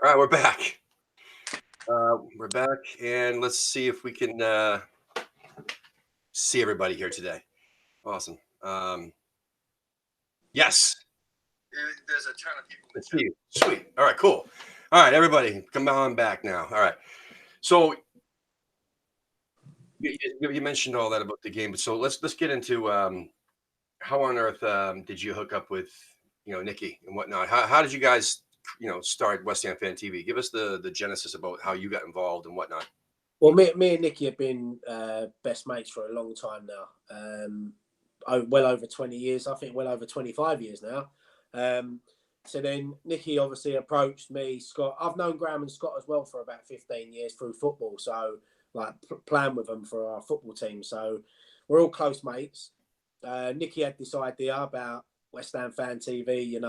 All right, we're back. We're back, and let's see if we can see everybody here today. Awesome. Yes. There's a ton of people. Let's see you. Sweet. All right, cool. All right, everybody, come on back now. All right. So you mentioned all that about the game, but so let's get into how on earth did you hook up with Nikki and whatnot? How did you guys start West Ham Fan TV? Give us the genesis about how you got involved and whatnot. Well, me and Nikki have been best mates for a long time now. Well over 20 years, I think well over 25 years now. So then Nikki obviously approached me, Scott. I've known Graham and Scott as well for about 15 years through football. So like playing with them for our football team. So we're all close mates. Nikki had this idea about West Ham Fan TV,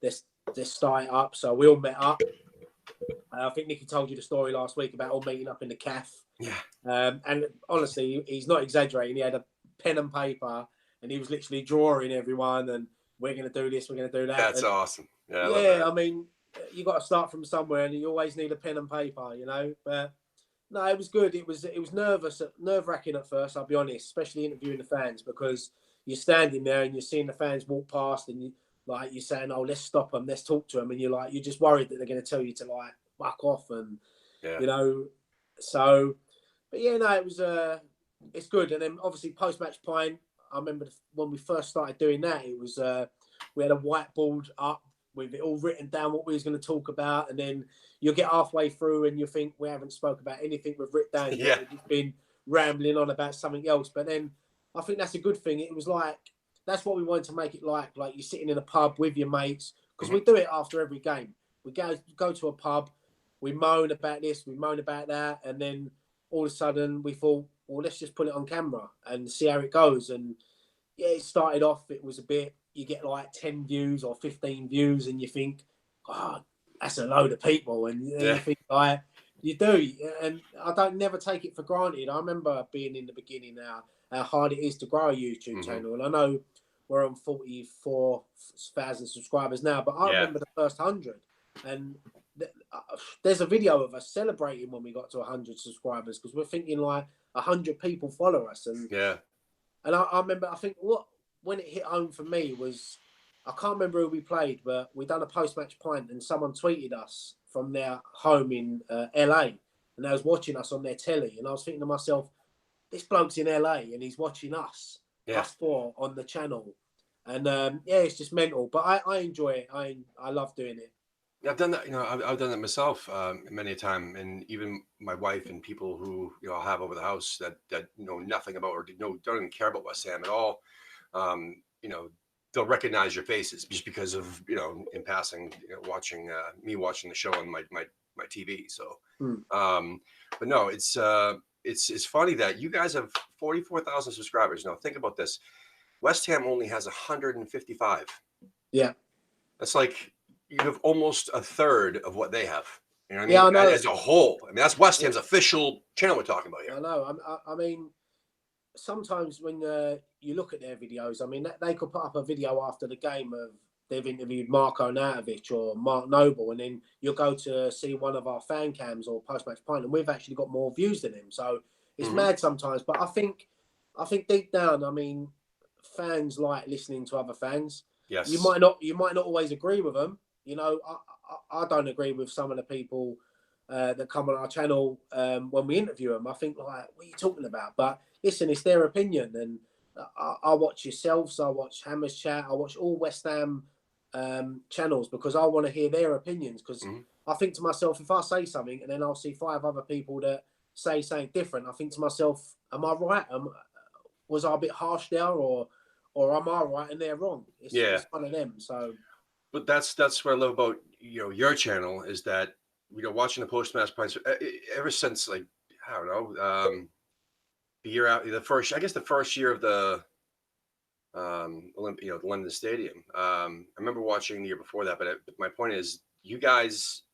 this start it up. So we all met up. I think Nikki told you the story last week about all meeting up in the cafe. Yeah. And honestly, he's not exaggerating. He had a pen and paper and he was literally drawing everyone and we're going to do this, we're going to do that. That's awesome. Yeah, I mean, you got to start from somewhere and you always need a pen and paper, But no, it was good. It was nerve-wracking at first, I'll be honest, especially interviewing the fans because you're standing there and you're seeing the fans walk past and you're saying, oh, let's stop them, let's talk to them. And you're just worried that they're going to tell you to fuck off and, so, but yeah, no, it was, it's good. And then obviously post-match pint, I remember when we first started doing that, it was, we had a whiteboard up with it all written down what we was going to talk about. And then you'll get halfway through and you think we haven't spoke about anything we've written down. Yeah. We've just been rambling on about something else. But then I think that's a good thing. It was that's what we wanted to make it like you're sitting in a pub with your mates, because we do it after every game. We go to a pub, we moan about this, we moan about that, and then all of a sudden we thought, well, let's just put it on camera and see how it goes. And yeah, it started off, it was a bit, you get 10 views or 15 views and you think, oh, that's a load of people. And you think you do. And I don't never take it for granted. I remember being in the beginning now, how hard it is to grow a YouTube channel. And I know we're on 44,000 subscribers now, but I remember the first 100. And there's a video of us celebrating when we got to 100 subscribers because we're thinking 100 people follow us. And and I remember, I think when it hit home for me was, I can't remember who we played, but we done a post-match pint and someone tweeted us from their home in LA and they was watching us on their telly. And I was thinking to myself, this bloke's in LA and he's watching us, us four on the channel. And it's just mental, but I enjoy it. I love doing it. I've done that, I've done that myself many a time, and even my wife and people who I'll have over the house that know nothing about or don't even care about West Ham at all. They'll recognize your faces just because of in passing watching me watching the show on my TV. So, but no, it's funny that you guys have 44,000 subscribers. Now think about this: West Ham only has 155. Yeah, that's like. You have almost a third of what they have. You know what I mean? Yeah, I know. As a whole. I mean, that's West Ham's official channel we're talking about here. I know. I mean, sometimes when you look at their videos, I mean, they could put up a video after the game of they've interviewed Marko Nautovic or Mark Noble, and then you'll go to see one of our fan cams or post-match pint, and we've actually got more views than him. So it's mad sometimes. But I think deep down, I mean, fans like listening to other fans. Yes. You might not always agree with them. I don't agree with some of the people that come on our channel when we interview them. I think, what are you talking about? But listen, it's their opinion. And I watch yourselves, I watch Hammer's Chat, I watch all West Ham channels because I want to hear their opinions. Because I think to myself, if I say something and then I'll see 5 other people that say something different, I think to myself, am I right? Was I a bit harsh there or am I right and they're wrong? It's one of them. So... But that's what I love about your channel is that watching the post-match pints ever since I don't know the year out the first year of the the London Stadium. I remember watching the year before that, but my point is you guys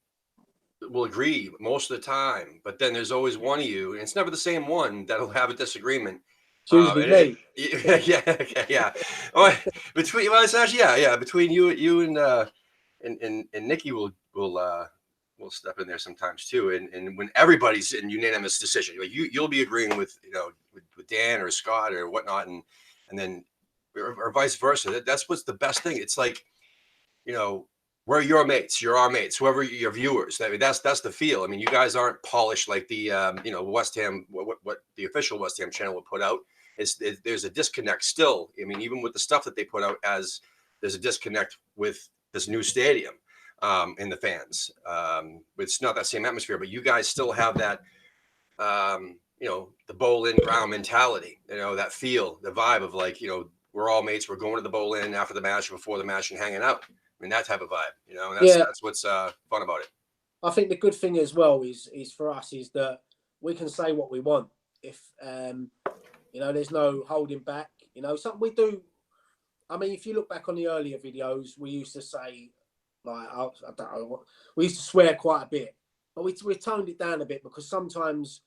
will agree most of the time, but then there's always one of you, and it's never the same one that'll have a disagreement. Tuesday yeah. Between it's actually between you and Nikki will will step in there sometimes too. And when everybody's in unanimous decision, like you'll be agreeing with, with Dan or Scott or whatnot. And then, or vice versa. That's what's the best thing. It's like, you know, we're your mates, you're our mates, whoever your viewers. I mean, that's the feel. I mean, you guys aren't polished like the, West Ham, what the official West Ham channel would put out. There's a disconnect still. I mean, even with the stuff that they put out, as there's a disconnect with this new stadium, and the fans. It's not that same atmosphere, but you guys still have that, the bowl-in ground mentality, that feel, the vibe of like, we're all mates. We're going to the bowl-in after the match or before the match and hanging out. I mean, that type of vibe, and that's what's fun about it. I think the good thing as well is for us is that we can say what we want. If there's no holding back. Something we do. I mean, if you look back on the earlier videos, we used to say, like, I don't know, we used to swear quite a bit, but we toned it down a bit because sometimes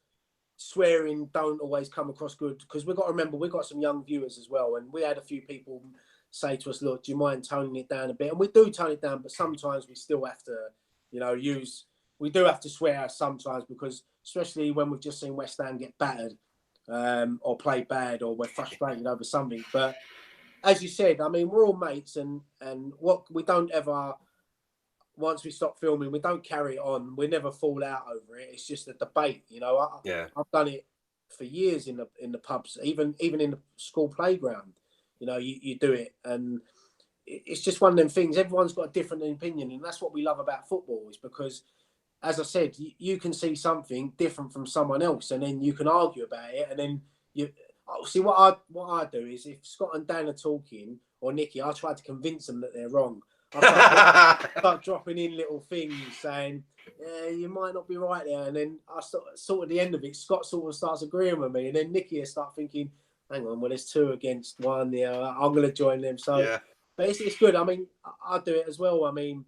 swearing don't always come across good. Because we've got to remember we've got some young viewers as well, and we had a few people say to us, "Look, do you mind toning it down a bit?" And we do tone it down, but sometimes we still have to, we do have to swear sometimes because, especially when we've just seen West Ham get battered, or play bad, or we're frustrated over something. But as you said, I mean, we're all mates, and what we don't ever, once we stop filming, we don't carry it on. We never fall out over it. It's just a debate, I've done it for years in the pubs, even in the school playground. You do it, and it's just one of them things. Everyone's got a different opinion, and that's what we love about football. Is because, as I said, you can see something different from someone else, and then you can argue about it, and then you see what I do is if Scott and Dan are talking, or Nicky, I try to convince them that they're wrong. I start dropping in little things saying, "Yeah, you might not be right there," and then I sort of the end of it, Scott sort of starts agreeing with me, and then Nicky will start thinking, "Hang on, well, there's 2 against 1. I'm going to join them." So, yeah. But it's good. I mean, I do it as well. I mean,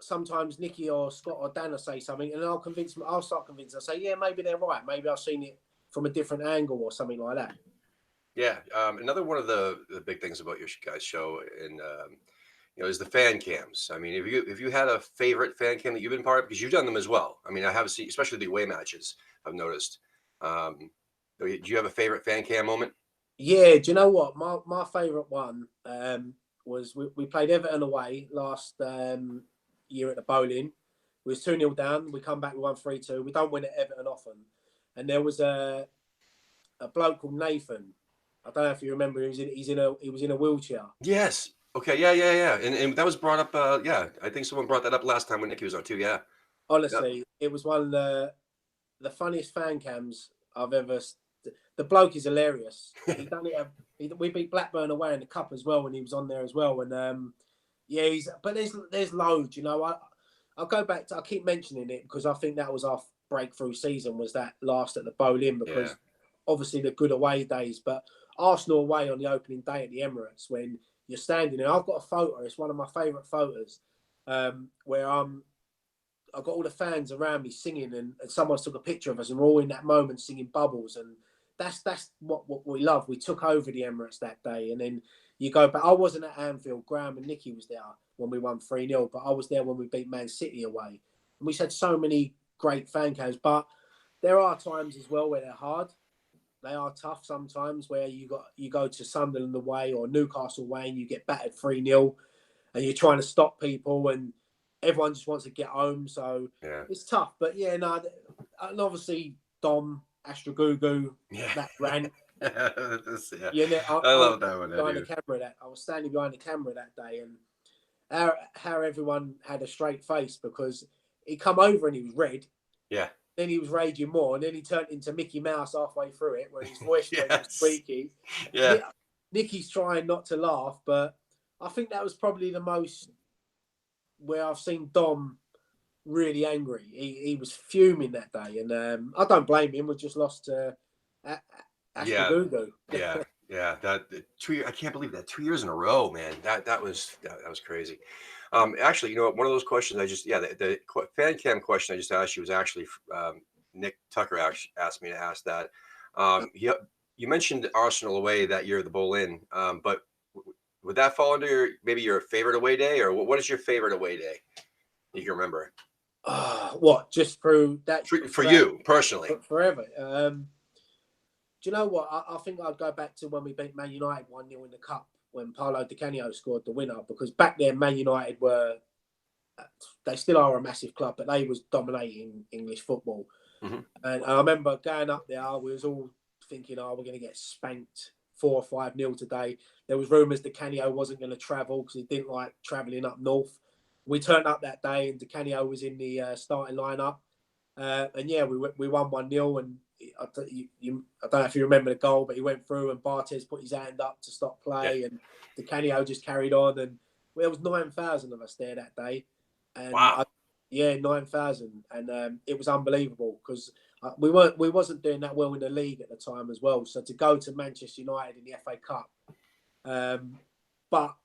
sometimes Nicky or Scott or Dan will say something, and I'll start convincing. I say, "Yeah, maybe they're right. Maybe I've seen it from a different angle or something like that." Yeah. Another one of the big things about your guys' show and is the fan cams. I mean, if you had a favorite fan cam that you've been part of, because you've done them as well. I mean, I have seen, especially the away matches, I've noticed. Do you have a favorite fan cam moment? Yeah, do you know what? My favourite one was we played Everton away last year at the bowling. We was 2-0 down. We come back, we won 3-2. We don't win at Everton often. And there was a bloke called Nathan. I don't know if you remember. He was in a wheelchair. Yes. Okay. Yeah. And that was brought up. Yeah, I think someone brought that up last time when Nicky was on too. Yeah. Honestly, It was one of the funniest fan cams I've ever. The bloke is hilarious. He done it. We beat Blackburn away in the cup as well when he was on there as well. And yeah, but there's loads. I'll go back to. I keep mentioning it because I think that was our breakthrough season. Was that last at the Boleyn because obviously the good away days, but Arsenal away on the opening day at the Emirates when you're standing there. I've got a photo. It's one of my favourite photos where I've got all the fans around me singing, and someone took a picture of us, and we're all in that moment singing Bubbles, and that's what we love. We took over the Emirates that day, and then you go back. I wasn't at Anfield. Graham and Nicky was there when we won 3-0, but I was there when we beat Man City away, and we had so many great fan cams. But there are times as well where they're hard. They are tough sometimes where you go to Sunderland away or Newcastle away and you get battered 3-0, and you're trying to stop people and everyone just wants to get home, so it's tough. But yeah, no, and obviously Dom Astrogugu, that rant. I love that one. Behind the camera, I was standing behind the camera that day, and how everyone had a straight face because he come over and he was red. Yeah. Then he was raging more, and then he turned into Mickey Mouse halfway through it, where his voice was squeaky. Yeah. Nicky's trying not to laugh, but I think that was probably the most where I've seen Dom really angry. He was fuming that day, and I don't blame him. We just lost to Astrogugu. Yeah. That 2 years. I can't believe that 2 years in a row, man. That was crazy. Actually, one of those questions the fan cam question I just asked you was actually Nick Tucker asked me to ask that. You mentioned Arsenal away that year, the Bowl-in, but would that fall under maybe your favorite away day, or what is your favorite away day you can remember? What, just through that For throughout you personally? forever? Do you know what? I think I'd go back to when we beat Man United 1-0 in the cup when Paolo Di Canio scored the winner, because back then Man United were, they still are a massive club, but they was dominating English football. Hmm. And I remember going up there, we was all thinking, oh, we're going to get spanked 4 or 5-0 today. There was rumours Di Canio wasn't going to travel because he didn't like travelling up north. We turned up that day and Di Canio was in the starting lineup. And yeah, we won 1-0. And I don't know if you remember the goal, but he went through and Bartes put his hand up to stop Yeah. play. And Di Canio just carried on. And there was 9,000 of us there that day. And Wow. yeah, 9,000. And it was unbelievable because we wasn't doing that well in the league at the time as well. So to go to Manchester United in the FA Cup, but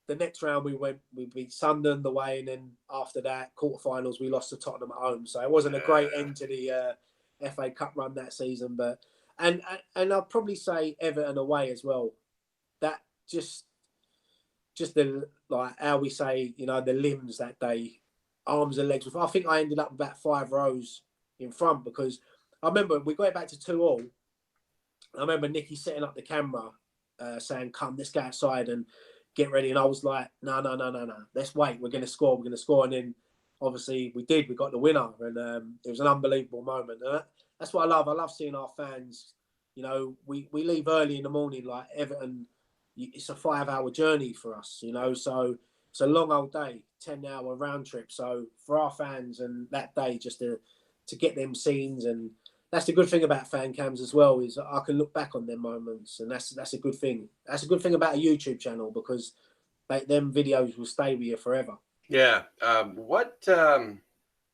the next round we beat Sunderland away, and then after that quarterfinals we lost to Tottenham at home. So it wasn't a great end to the FA Cup run that season. But and I'd probably say Everton away as well. That just the, like how we say, the limbs that day, arms and legs. I think I ended up about 5 rows in front because I remember we got it back to 2-2. I remember Nicky setting up the camera, saying, "Come, let's go outside and get ready." And I was like, "No, no, no, no, no. Let's wait. We're going to score. We're going to score." And then obviously we did. We got the winner, and it was an unbelievable moment. And that's what I love. I love seeing our fans. We leave early in the morning, like Everton. It's a 5-hour journey for us, so it's a long old day, 10-hour round trip. So for our fans and that day, just to get them scenes, and that's the good thing about fan cams as well, is I can look back on them moments, and that's a good thing. That's a good thing about a YouTube channel because them videos will stay with you forever. Yeah. What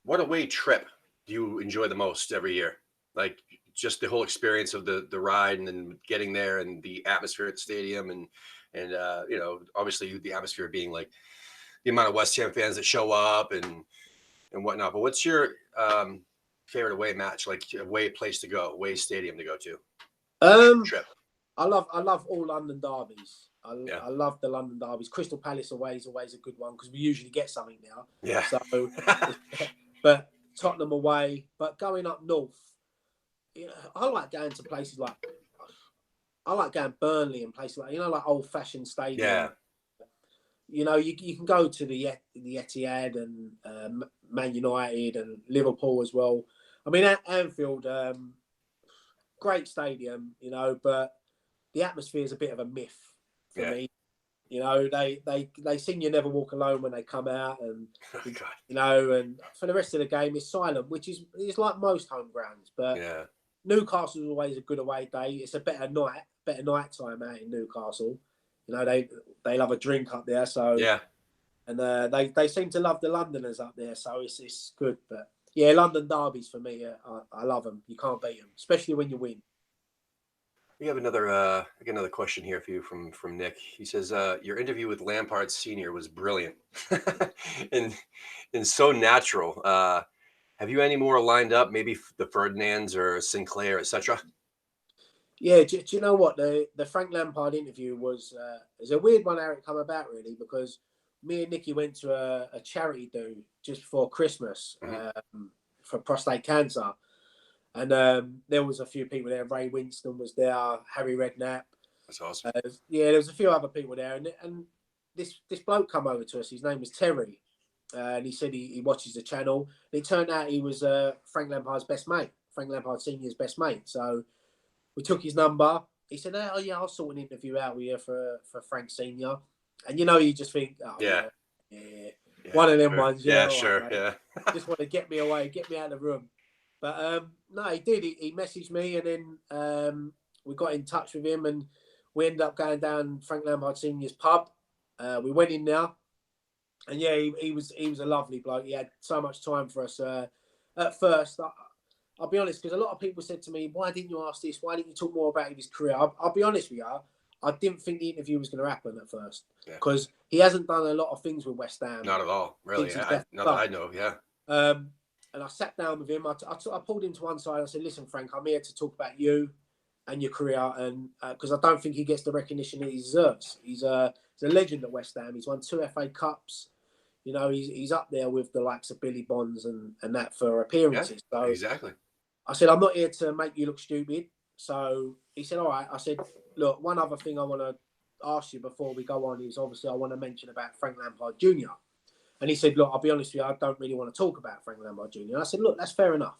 away trip do you enjoy the most every year? Like just the whole experience of the ride and then getting there and the atmosphere at the stadium and obviously the atmosphere being like the amount of West Ham fans that show up and whatnot. But what's your favorite away match, like away place to go, away stadium to go to? Trip. I love all London derbies. Yeah. I love the London derbies. Crystal Palace away is always a good one because we usually get something now. Yeah. So, but Tottenham away, but going up north, I like going to places like, I like going Burnley and places like, like old fashioned stadium. Yeah. You can go to the Etihad and Man United and Liverpool as well. I mean, Anfield, great stadium, but the atmosphere is a bit of a myth for me. They sing "You Never Walk Alone" when they come out, and and for the rest of the game it's silent, which is like most home grounds. But yeah, Newcastle is always a good away day. It's a better night time out in Newcastle. They love a drink up there, so yeah. And they seem to love the Londoners up there, so it's good. But yeah, London derbies for me, I love them. You can't beat them, especially when you win. We have another question here for you from Nick. He says your interview with Lampard Senior was brilliant and so natural. Have you any more lined up? Maybe the Ferdinands or Sinclair, etc. Yeah, do you know what, the Frank Lampard interview was a weird one how it come about, really, because me and Nicky went to a charity do just before Christmas for prostate cancer. And there was a few people there. Ray Winston was there, Harry Redknapp. That's awesome. There was a few other people there. And this bloke come over to us. His name was Terry. And he said he watches the channel. And it turned out he was Frank Lampard's best mate, Frank Lampard Senior's best mate. So we took his number. He said, "Oh, yeah, I'll sort an interview out with you for Frank Senior." And you just think, "Oh, yeah. One of them sure. ones." Yeah, sure. Right, yeah. Just want to get me away, get me out of the room. But no, he did. He messaged me, and then we got in touch with him, and we ended up going down Frank Lampard Senior's pub. We went in there, and yeah, he was a lovely bloke. He had so much time for us. At first, I'll be honest, because a lot of people said to me, "Why didn't you ask this? Why didn't you talk more about his career?" I'll be honest with you. I didn't think the interview was going to happen at first because he hasn't done a lot of things with West Ham. Not at all, really. Not that I know. Yeah. And I sat down with him. I pulled him to one side. I said, "Listen, Frank, I'm here to talk about you and your career, and because I don't think he gets the recognition that he deserves. He's a legend at West Ham. He's won 2 FA Cups. you know, he's up there with the likes of Billy Bonds and that for Yeah, appearances. So exactly. I said, I'm not here to make you look stupid. So he said, all right. I said, look, one other thing I want to ask you before we go on is obviously I want to mention about Frank Lampard Jr. And he said, look, I'll be honest with you, I don't really want to talk about Frank Lampard Jr. And I said, look, that's fair enough.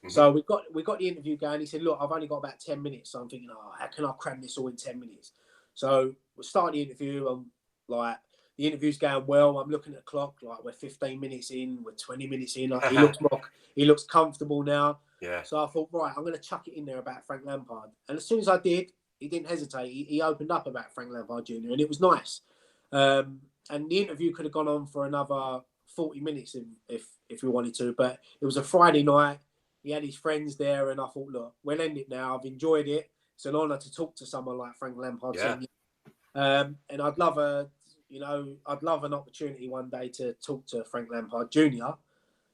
Hmm. So we got the interview going. He said, look, I've only got about 10 minutes. So I'm thinking, oh, how can I cram this all in 10 minutes? So we start the interview and like the interview's going well. I'm looking at the clock, like we're 15 minutes in, we're 20 minutes in. Like, he looks comfortable now. Yeah. So I thought, right, I'm going to chuck it in there about Frank Lampard. And as soon as I did, he didn't hesitate. He opened up about Frank Lampard Jr. and it was nice. And the interview could have gone on for another 40 minutes if we wanted to, but it was a Friday night. He had his friends there, and I thought, look, we'll end it now. I've enjoyed it. It's an honour to talk to someone like Frank Lampard Yeah. Senior. And I'd love I'd love an opportunity one day to talk to Frank Lampard Jr.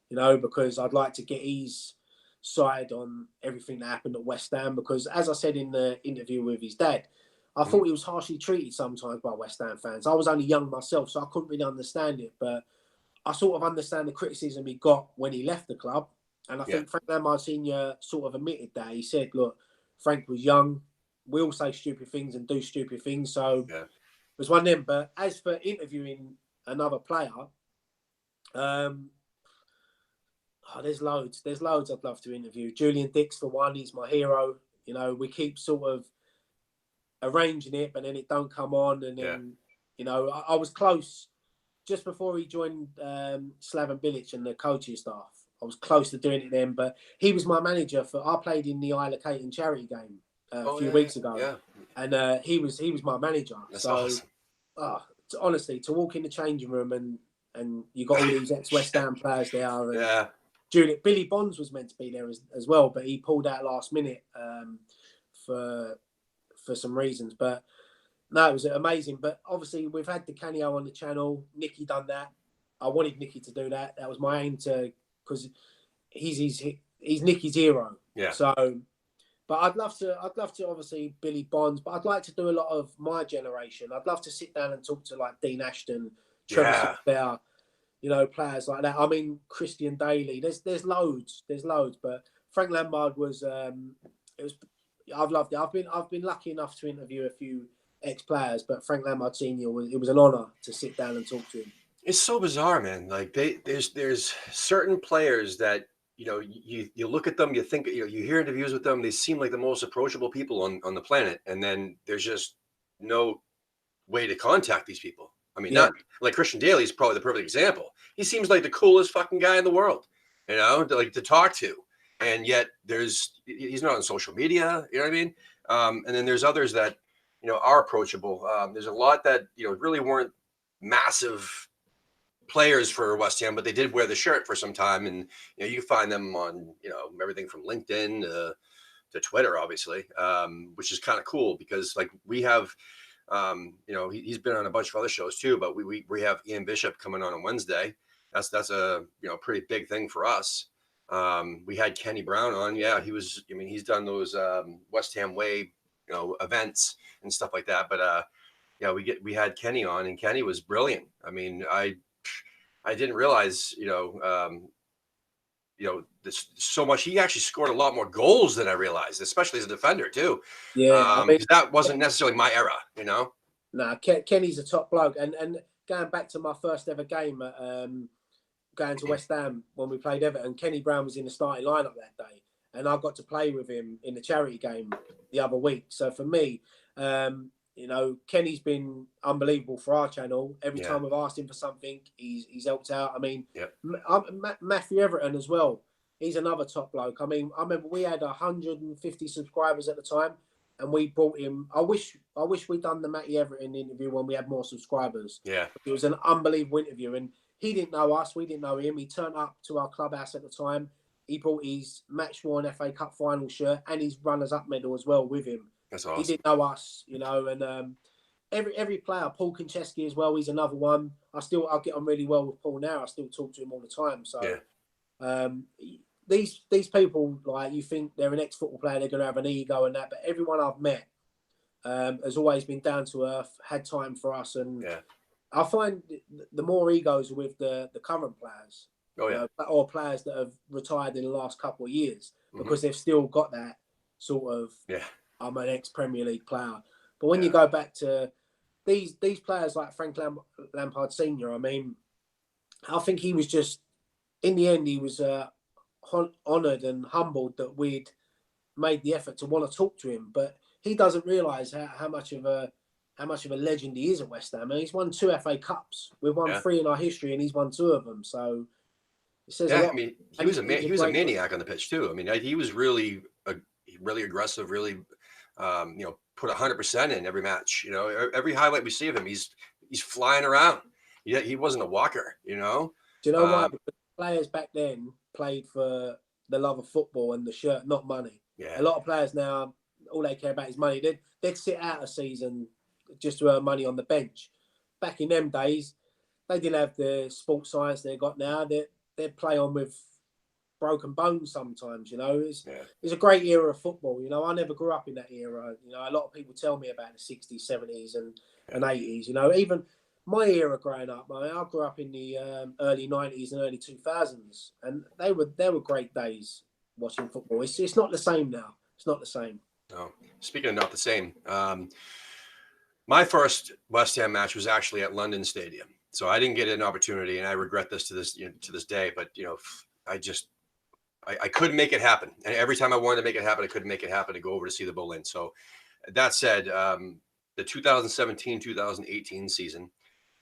You know, because I'd like to get his side on everything that happened at West Ham. Because as I said in the interview with his dad, I thought he was harshly treated sometimes by West Ham fans. I was only young myself, so I couldn't really understand it, but I sort of understand the criticism he got when he left the club. And I Yeah. think Frank Lampard Senior sort of admitted that. He said, look, Frank was young. We all say stupid things and do stupid things. So Yeah. it was one of them. But as for interviewing another player, there's loads. There's loads I'd love to interview. Julian Dix, for one, he's my hero. You know, we keep sort of arranging it, but then it don't come on. And then, you know, I was close just before he joined Slaven Bilic and the coaching staff. I was close to doing it then, but he was my manager I played in the Isle of Caton charity game a few weeks ago, Yeah. and he was my manager. That's So, awesome. honestly, to walk in the changing room and you got all these ex-West Ham players there, and Yeah. Billy Bonds was meant to be there as well, but he pulled out last minute for some reasons. But no, it was amazing. But obviously, we've had the cameo on the channel. Nicky done that. I wanted Nicky to do that. That was my aim because he's Nicky's hero. Yeah. So, but I'd love to obviously Billy Bonds, but I'd like to do a lot of my generation. I'd love to sit down and talk to like Dean Ashton, Trevor Sinclair, you know, players like that. I mean, Christian Daly. There's loads. But Frank Lampard was I've loved it. I've been lucky enough to interview a few ex-players, but Frank Lampard Senior it was an honour to sit down and talk to him. It's so bizarre, man. Like there's certain players that you look at them, you think you hear interviews with them, they seem like the most approachable people on the planet, and then there's just no way to contact these people. I mean, not like Christian Daly is probably the perfect example. He seems like the coolest fucking guy in the world, to talk to, and yet he's not on social media. You know what I mean? And then there's others that are approachable. There's a lot that really weren't massive players for West Ham, but they did wear the shirt for some time, and you find them on everything from LinkedIn to Twitter, obviously, which is kind of cool because like we have, he's been on a bunch of other shows too, but we have Ian Bishop coming on Wednesday. That's a pretty big thing for us. We had Kenny Brown on. Yeah, he's done those West Ham Way events and stuff like that. But we had Kenny on, and Kenny was brilliant. I mean, I didn't realize, this so much. He actually scored a lot more goals than I realized, especially as a defender too. Yeah, I mean, that wasn't necessarily my era. Nah, Kenny's a top bloke, and going back to my first ever game at going to West Ham when we played Everton, Kenny Brown was in the starting lineup that day, and I got to play with him in the charity game the other week. So for me, Kenny's been unbelievable for our channel. Every time we've asked him for something, he's helped out. I mean, Matthew Everton as well. He's another top bloke. I mean, I remember we had 150 subscribers at the time, and we brought him. I wish we'd done the Matty Everton interview when we had more subscribers. Yeah, it was an unbelievable interview, and he didn't know us. We didn't know him. He turned up to our clubhouse at the time. He brought his match-worn FA Cup final shirt and his runners-up medal as well with him. That's awesome. He didn't know us, and every player, Paul Konchesky as well. He's another one. I get on really well with Paul now. I still talk to him all the time. So these people, like, you think they're an ex-football player, they're going to have an ego and that, but everyone I've met has always been down to earth, had time for us, and I find the more egos are with the current players, Oh yeah. or players that have retired in the last couple of years Hmm. because they've still got that sort of Yeah. I'm an ex Premier League player. But when you Yeah. go back to these players like Frank Lampard Senior, I mean, I think he was just in the end he was honoured and humbled that we'd made the effort to want to talk to him, but he doesn't realise how much of a legend he is at West Ham. And he's won 2 FA Cups. We've won Yeah. 3 in our history, and he's won 2 of them. So it says a Yeah. I lot. mean, And he's a he was a great guy. maniac on the pitch too. I mean, he was really really aggressive, really put 100% in every match. Every highlight we see of him, he's flying around. Yeah, he wasn't a walker. Do you know why? Um, Because players back then played for the love of football and the shirt, not money. yeah. A lot of players now, all they care about is money. They'd sit out a season just to earn money on the bench. Back in them days, they didn't have the sports science they got now. They'd play on with broken bones sometimes. Yeah. It's a great era of football. I never grew up in that era. A lot of people tell me about the 60s, 70s, and 80s. Even my era growing up, I grew up in the early 90s and early 2000s, and they were great days watching football. It's not the same now. It's not the same. No. Speaking of not the same, my first West Ham match was actually at London Stadium, so I didn't get an opportunity, and I regret this to this day. But I couldn't make it happen, and every time I wanted to make it happen, I couldn't make it happen to go over to see the Bull in. So that said, the 2017-2018 season,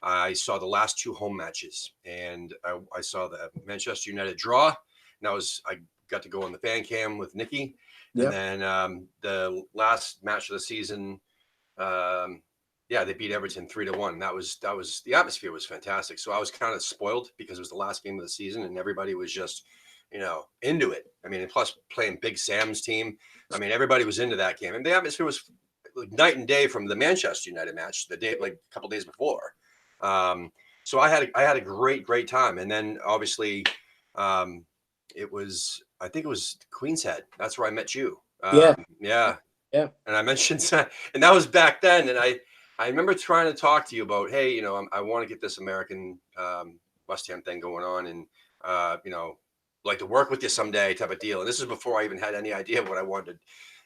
I saw the last 2 home matches, and I saw the Manchester United draw. And I got to go on the fan cam with Nikki, and Yeah, then the last match of the season, they beat Everton 3-1. That was the atmosphere was fantastic. So I was kind of spoiled because it was the last game of the season, and everybody was just into it. I mean, and plus playing Big Sam's team. I mean, everybody was into that game, and the atmosphere was like night and day from the Manchester United match the day, like a couple days before. So I had a great time, and then obviously, I think it was Queen's Head. That's where I met you. yeah, Yeah, yeah, and I mentioned, and that was back then, and I remember trying to talk to you about, hey, I want to get this American West Ham thing going on, and like to work with you someday type of deal. And this is before I even had any idea of what I wanted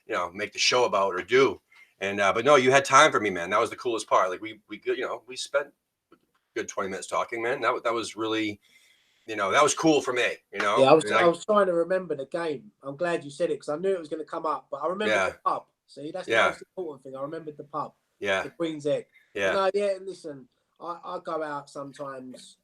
to, make the show about or do. And but no, you had time for me, man. That was the coolest part. Like we we spent a good 20 minutes talking, man. That was really, that was cool for me, yeah. And I was trying to remember the game. I'm glad you said it because I knew it was going to come up. But I remembered yeah, the pub. See, that's the yeah, most important thing. I remembered the pub, yeah, the Queen's Head. But yeah, no, yeah. Listen, I go out sometimes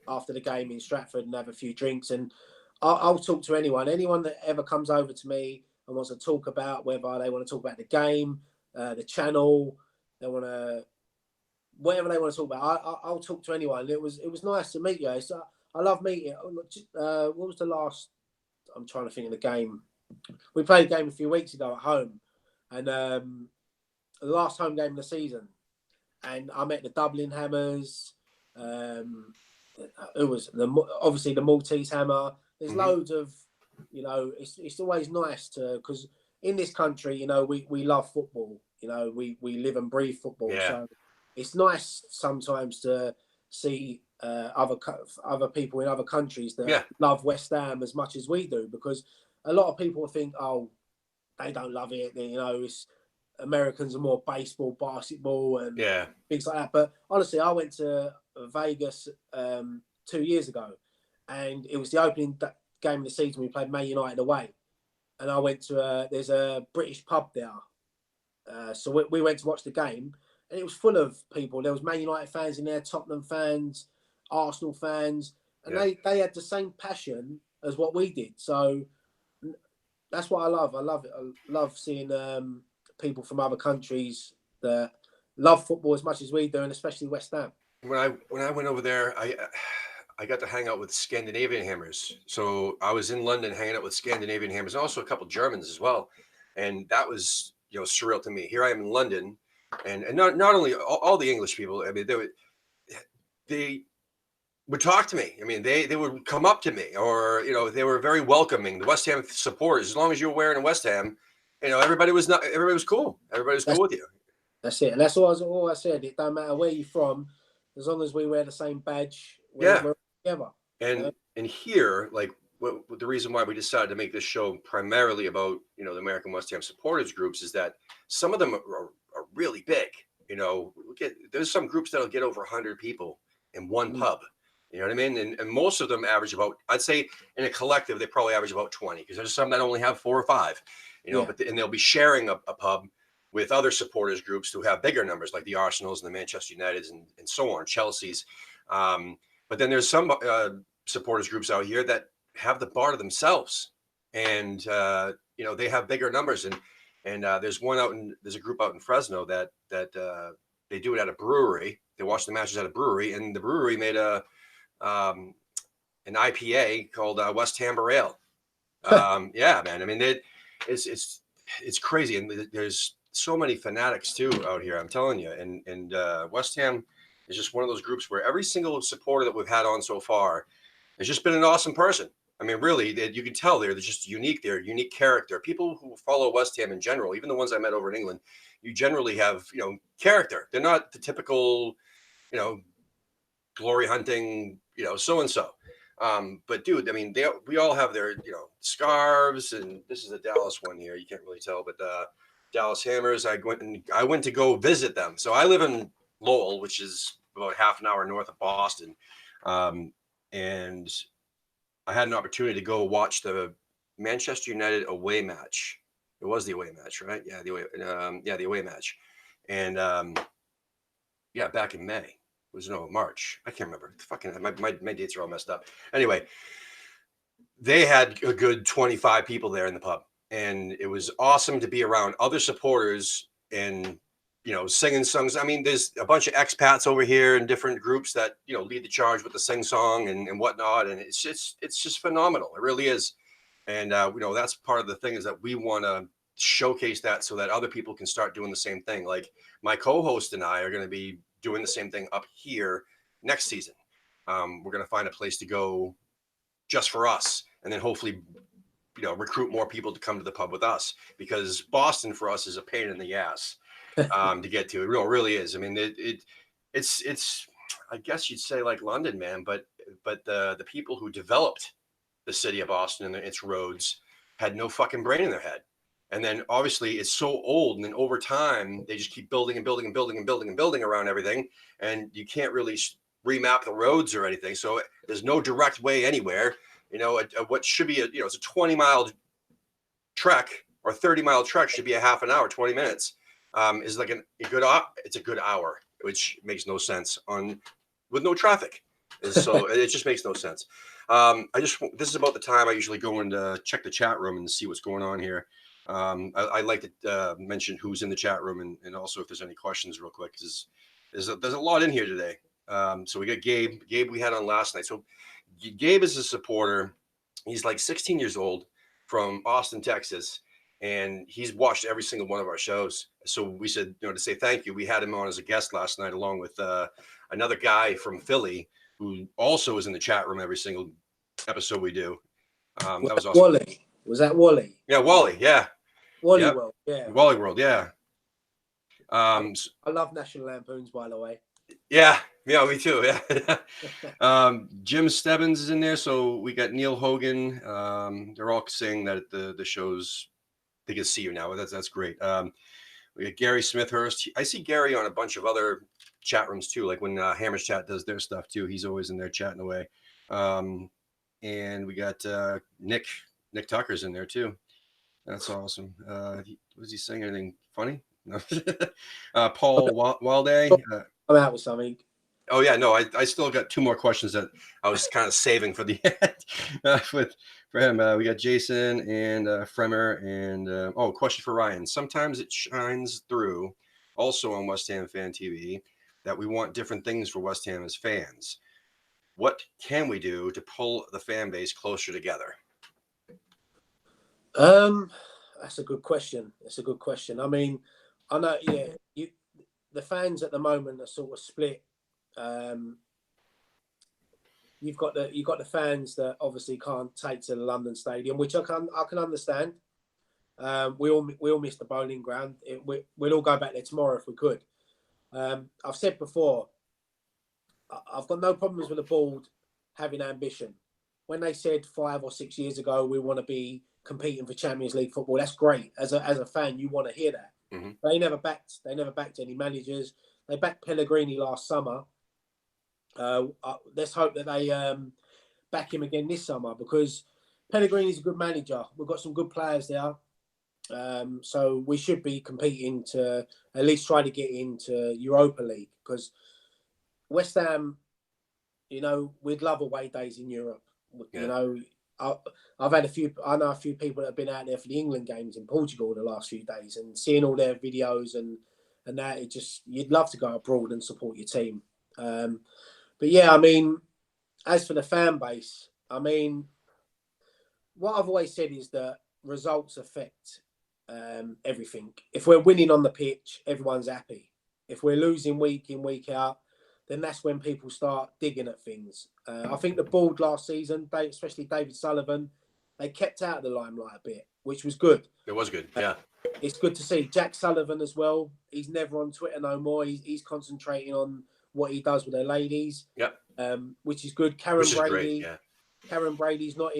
after the game in Stratford and have a few drinks, and I'll talk to anyone that ever comes over to me and wants to talk about whether they want to talk about the game, the channel, they want to whatever they want to talk about. I'll talk to anyone. It was nice to meet you. So I love meeting. What was the last? I'm trying to think of the game. We played a game a few weeks ago at home, and the last home game of the season, and I met the Dublin Hammers. Who was obviously the Maltese Hammer. There's hmm, loads of, it's always nice to because in this country, we love football. We live and breathe football. yeah, So it's nice sometimes to see other people in other countries that yeah, love West Ham as much as we do because a lot of people think, oh, they don't love it. It's Americans are more baseball, basketball, and yeah, things like that. But honestly, I went to Vegas 2 years ago, and it was the opening game of the season. We played Man United away, and I went to there's a British pub there, so we went to watch the game, and it was full of people. There was Man United fans in there, Tottenham fans, Arsenal fans, and yeah. they had the same passion as what we did. So that's what I love. I love it. I love seeing people from other countries that love football as much as we do, and especially West Ham. When I went over there, I got to hang out with Scandinavian Hammers. So I was in London hanging out with Scandinavian Hammers, and also a couple Germans as well. And that was surreal to me. Here I am in London, and not only all the English people. I mean, they would talk to me. I mean, they would come up to me, or they were very welcoming. The West Ham supporters, as long as you were wearing a West Ham, everybody was cool. Everybody was That's cool with you. That's it. And that's all I said. It don't matter where you're from, as long as we wear the same badge, Yeah. we're together. And here, like what the reason why we decided to make this show primarily about, you know, the American West Ham supporters groups is that some of them are really big. You know, there's some groups that'll get over 100 people in one pub. You know what I mean? And most of them average about, I'd say in a collective, they probably average about 20, because there's some that only have 4 or 5, you know, Yeah. and they'll be sharing a pub with other supporters groups who have bigger numbers, like the Arsenals and the Manchester Uniteds and so on, Chelsea's. But then there's some supporters groups out here that have the bar to themselves, and you know, they have bigger numbers. And there's a group out in Fresno that they do it at a brewery. They watch the matches at a brewery, and the brewery made an IPA called West Ham Ale. Yeah, man. I mean, it's crazy, and there's so many fanatics too out here. I'm telling you, and West Ham is just one of those groups where every single supporter that we've had on so far has just been an awesome person. I mean, really, you can tell they're just unique. They're a unique character. People who follow West Ham in general, even the ones I met over in England, you generally have, you know, character. They're not the typical, you know, glory hunting, you know, so and so. But dude, I mean, we all have their, you know, scarves, and this is a Dallas one here. You can't really tell, but Dallas Hammers. I went to go visit them. So I live in Lowell, which is about half an hour north of Boston, and I had an opportunity to go watch the Manchester United away match. It was the away match, right? Yeah, the away match, and yeah, back in May. Was no March. I can't remember. Fucking my dates are all messed up. Anyway, they had a good 25 people there in the pub, and it was awesome to be around other supporters and, you know, singing songs. I mean, there's a bunch of expats over here in different groups that, you know, lead the charge with the sing song and whatnot, and it's just phenomenal. It really is. And you know, that's part of the thing, is that we want to showcase that so that other people can start doing the same thing. Like my co-host and I are going to be doing the same thing up here next season. We're going to find a place to go just for us, and then hopefully, you know, recruit more people to come to the pub with us, because Boston for us is a pain in the ass to get to. It really is. I mean, it's I guess you'd say like London, man, but the people who developed the city of Boston and its roads had no fucking brain in their head. And then obviously it's so old, and then over time they just keep building and building and building and building and building around everything, and you can't really remap the roads or anything. So there's no direct way anywhere. You know, what should be it's a 20-mile trek or 30-mile trek should be a half an hour, 20 minutes. Is like it's a good hour, which makes no sense with no traffic. So it just makes no sense. This is about the time I usually go and check the chat room and see what's going on here. I like to mention who's in the chat room, and also if there's any questions real quick, because there's a lot in here today. So we got Gabe we had on last night. So Gabe is a supporter. He's like 16 years old, from Austin, Texas, and he's watched every single one of our shows. So we said, to say thank you, we had him on as a guest last night, along with another guy from Philly who also is in the chat room every single episode we do. That was awesome. Wally. Was that Wally? Yeah, Wally. Yeah. Wally World. Yeah. Wally World. Yeah. I love National Lampoons, by the way. Yeah, me too. Yeah. Jim Stebbins is in there. So we got Neil Hogan. They're all saying that the shows, they can see you now. That's great. We got Gary Smithhurst. I see Gary on a bunch of other chat rooms too, like when Hammers Chat does their stuff too. He's always in there chatting away. And we got Nick Tucker's in there too. That's awesome. Was he saying anything funny? No. Paul Walday. I'm out with something. Oh yeah, no, I still got 2 more questions that I was kind of saving for the end for him. We got Jason and Fremer, and question for Ryan. Sometimes it shines through also on West Ham Fan TV that we want different things for West Ham as fans. What can we do to pull the fan base closer together? That's a good question. I mean, I know, the fans at the moment are sort of split. You've got the fans that obviously can't take to the London Stadium, which I can understand. We all miss the bowling ground. We'll all go back there tomorrow if we could. I've said before, I've got no problems with the board having ambition. When they said 5 or 6 years ago we want to be competing for Champions League football, that's great. As a fan, you want to hear that. Mm-hmm. They never backed any managers. They backed Pellegrini last summer. Let's hope that they back him again this summer, because Pellegrini's a good manager. We've got some good players there. So we should be competing to at least try to get into Europa League, because West Ham, we'd love away days in Europe. Yeah. I know a few people that have been out there for the England games in Portugal the last few days, and seeing all their videos and that, you'd love to go abroad and support your team. But yeah, as for the fan base, what I've always said is that results affect everything. If we're winning on the pitch, everyone's happy. If we're losing week in, week out, then that's when people start digging at things. I think the board last season, especially David Sullivan, they kept out of the limelight a bit, which was good. It was good, yeah. It's good to see. Jack Sullivan as well. He's never on Twitter no more. He's concentrating on what he does with their ladies. Yep. Which is good. Karen Brady's not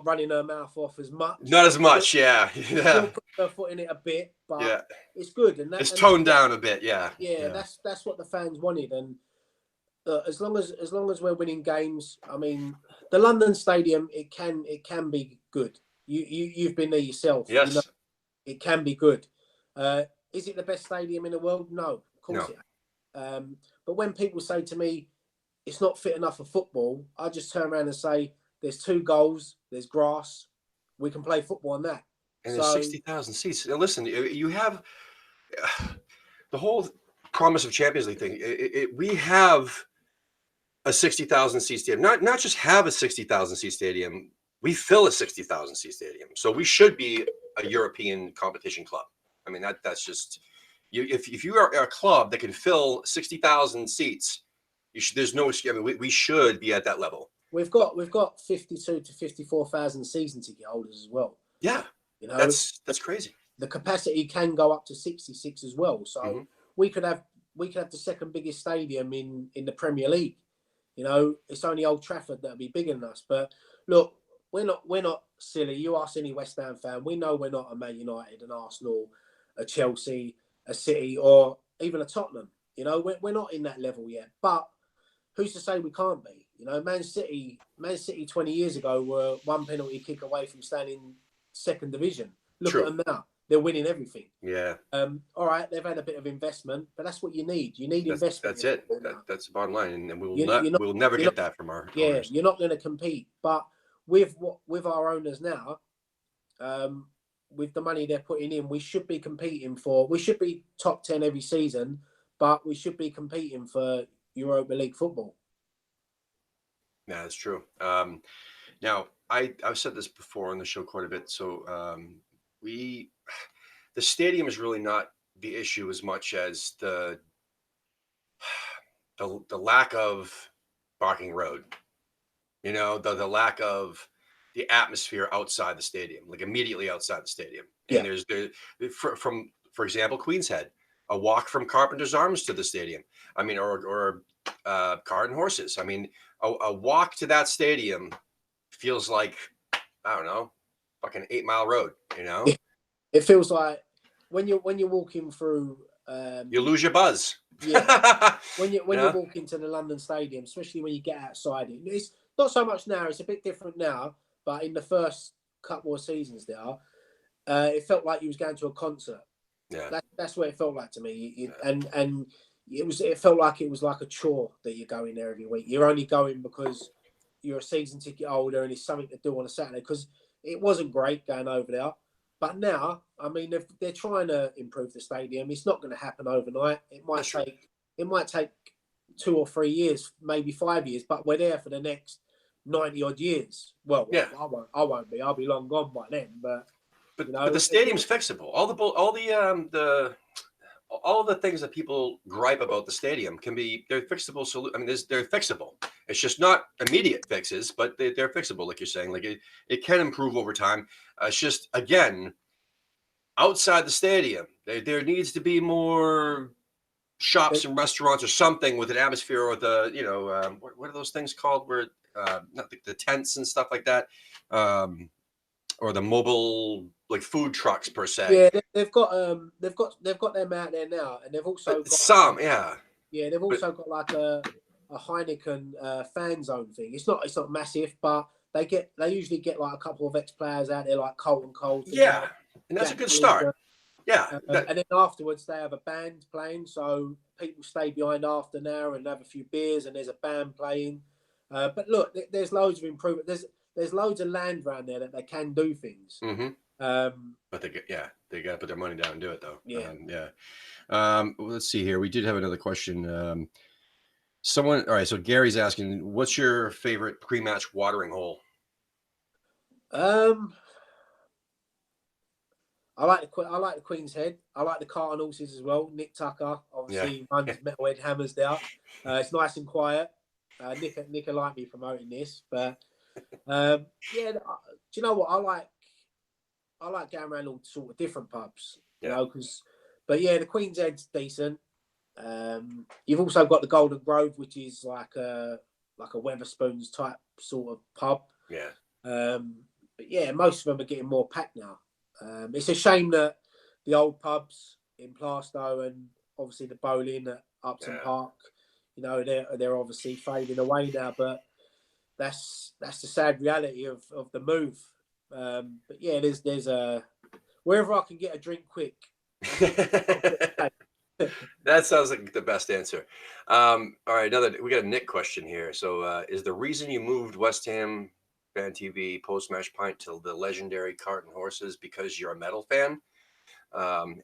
running her mouth off as much. Not as much, yeah. Still put her foot in it a bit, but it's good. And it's toned down a bit, yeah. Yeah, that's what the fans wanted. And as long as we're winning games, the London Stadium, it can be good. You've been there yourself. Yes. It can be good. Is it the best stadium in the world? No, of course it ain't. But when people say to me, it's not fit enough for football, I just turn around and say, there's 2 goals, there's grass, we can play football on that. And there's 60,000 seats. Now listen, you have the whole promise of Champions League thing. We have a 60,000 seat stadium. Not just have a 60,000 seat stadium. We fill a 60,000 seat stadium. So we should be a European competition club. That's just you. If you are a club that can fill 60,000 seats, there's no excuse. We should be at that level. We've got 52 to 54,000 season ticket holders as well. Yeah, that's crazy. The capacity can go up to 66 as well. So we could have the second biggest stadium in the Premier League. It's only Old Trafford that'll be bigger than us. But look, we're not silly. You ask any West Ham fan, we know we're not a Man United, an Arsenal, a Chelsea, a City, or even a Tottenham. We're not in that level yet. But who's to say we can't be? Man City 20 years ago were one penalty kick away from staying in second division. Look at them now. They're winning everything. Yeah. All right, they've had a bit of investment, but that's what you need. You need investment. That's it. That's the bottom line, and we'll never get that from our owners. You're not going to compete. But with our owners now, with the money they're putting in, we should be competing we should be top 10 every season, but we should be competing for Europa League football. Yeah, that's true. Now, I've said this before on the show quite a bit. So the stadium is really not the issue as much as the lack of Barking Road. The lack of the atmosphere outside the stadium, like immediately outside the stadium. And there's for example, Queen's Head, a walk from Carpenter's Arms to the stadium. Or Cart and Horses. A walk to that stadium feels like, I don't know, fucking 8 Mile Road. It feels like when you're walking through, you lose your buzz. Yeah. when you walk into the London Stadium, especially when you get outside it, it's not so much now. It's a bit different now, but in the first couple of seasons there, it felt like you was going to a concert. Yeah, that's what it felt like to me. And it felt like it was like a chore that you're going there every week. You're only going because you're a season ticket holder and it's something to do on a Saturday, because it wasn't great going over there. But now, they're trying to improve the stadium. It's not going to happen overnight. It might take 2 or 3 years, maybe 5 years, but we're there for the next 90 odd years. Well, yeah. I won't be. I'll be long gone by then. But the stadium's fixable. All all the things that people gripe about the stadium they're fixable. I mean, they're fixable. It's just not immediate fixes, but they're fixable, like you're saying. Like it can improve over time. It's just, again, outside the stadium, there needs to be more shops and restaurants or something with an atmosphere, or what are those things called, where not the tents and stuff like that, or the mobile, like, food trucks per se. Yeah, they've got them out there now, and they've also got Some, yeah. yeah, they've But also got like a Heineken fan zone thing. It's not massive, but they usually get like a couple of ex-players out there, like Colton Cole, yeah, and that's a Jack good Williamson. start. Yeah, And then afterwards they have a band playing, so people stay behind after now and have a few beers, and there's a band playing. But look, there's loads of improvement. There's loads of land around there that they can do things. mm-hmm. But they got to put their money down and do it, though. Yeah. Let's see here. We did have another question. All right. So Gary's asking, what's your favorite pre-match watering hole? I like the Queen's Head. I like the Carlton Horses as well. Nick Tucker obviously runs Metalhead Hammers there. It's nice and quiet. Nick will like me promoting this, but do you know what I like going around all sort of different pubs, you know, but the Queen's Head's decent. You've also got the Golden Grove, which is like a Weatherspoons type sort of pub. Yeah. But most of them are getting more packed now. It's a shame that the old pubs in Plaistow and obviously the bowling at Upton Park, you know, they're obviously fading away now. But that's the sad reality of the move. But there's a wherever I can get a drink quick. That sounds like the best answer. All right, we got a Nick question here. So, is the reason you moved West Ham Fan TV post-match pint to the legendary Carton Horses because you're a metal fan? I'm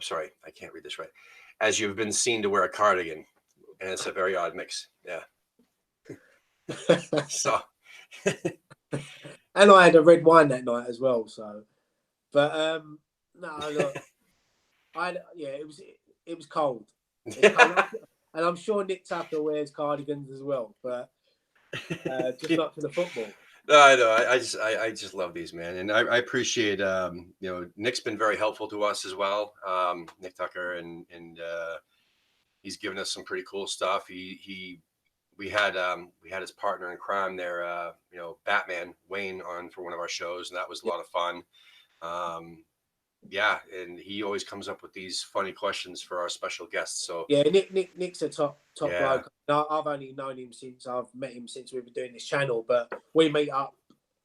sorry, I can't read this right. As you've been seen to wear a cardigan, and it's a very odd mix. Yeah. So. And I had a red wine that night as well. So, but no, look, it was cold. And I'm sure Nick Tucker wears cardigans as well, but just not for the football. No, I know. I just love these, man, and I appreciate. Nick's been very helpful to us as well. Nick Tucker, and he's given us some pretty cool stuff. We had his partner in crime there, Batman Wayne, on for one of our shows, and that was a lot of fun. And he always comes up with these funny questions for our special guests. So Nick's a top bloke. I've only known him since I've met him since we were doing this channel, but we meet up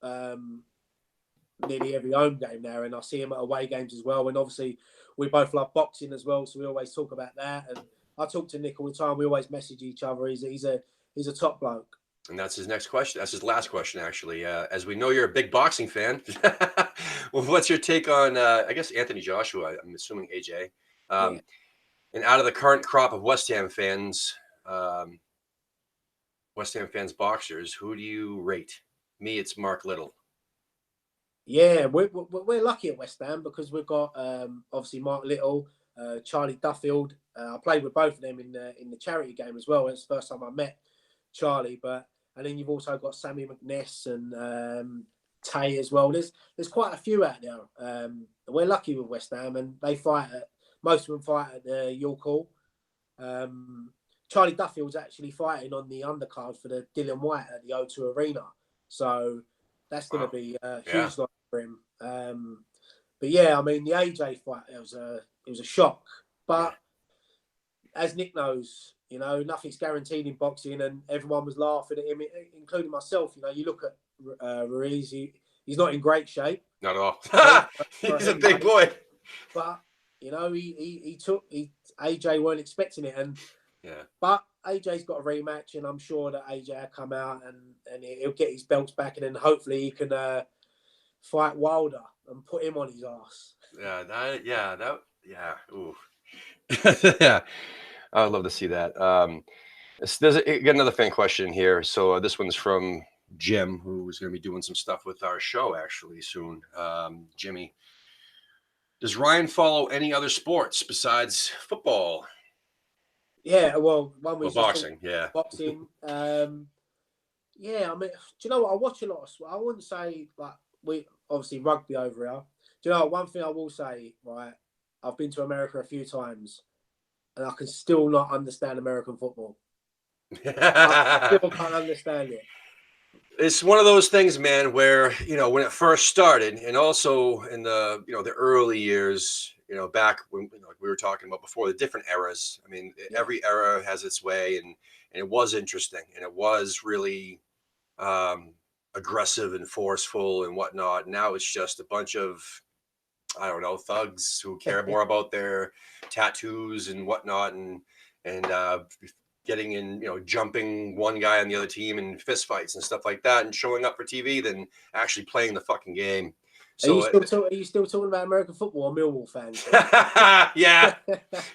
nearly every home game now, and I see him at away games as well. And obviously, we both love boxing as well, so we always talk about that. And I talk to Nick all the time. We always message each other. He's a top bloke. And that's his next question. That's his last question, actually. As we know, you're a big boxing fan. Well, what's your take on, I guess, Anthony Joshua? I'm assuming AJ. And out of the current crop of West Ham fans boxers, who do you rate? Me, it's Mark Little. Yeah, we're lucky at West Ham because we've got obviously Mark Little, Charlie Duffield. I played with both of them in the charity game as well. It's the first time I met Charlie, and then you've also got Sammy McNess and Tay as well. There's quite a few out there. We're lucky with West Ham, and most of them fight at the York Hall. Charlie Duffield's actually fighting on the undercard for the Dylan White at the O2 Arena, so that's going to be a huge night for him. But I mean, the AJ fight, it was a shock, but as Nick knows, nothing's guaranteed in boxing, and everyone was laughing at him, including myself. You look at Ruiz, he's not in great shape. Not at all. He's a big boy. But, AJ weren't expecting it. But AJ's got a rematch, and I'm sure that AJ will come out and he'll get his belts back, and then hopefully he can fight Wilder and put him on his ass. Ooh. Yeah. I would love to see that. Got another fan question here. So this one's from Jim, who's going to be doing some stuff with our show actually soon. Jimmy, Does Ryan follow any other sports besides football? Yeah, well, one we Well, just talked boxing, yeah. boxing. Yeah, I mean, do you know what? I watch a lot of. I wouldn't say like we obviously rugby over here. Do you know one thing I will say? Right, I've been to America a few times, and I can still not understand American football. I still can't understand it. It's one of those things, man, where, when it first started, and also in the, the early years, back when, like we were talking about before, the different eras. I mean, Yeah, every era has its way, and it was interesting, and it was really um, aggressive and forceful and whatnot. Now it's just a bunch of, I don't know, thugs who care more about their tattoos and whatnot, and getting in, jumping one guy on the other team in fist fights and stuff like that, and showing up for TV than actually playing the fucking game. So, Are you still talking about American football or Millwall fans? yeah,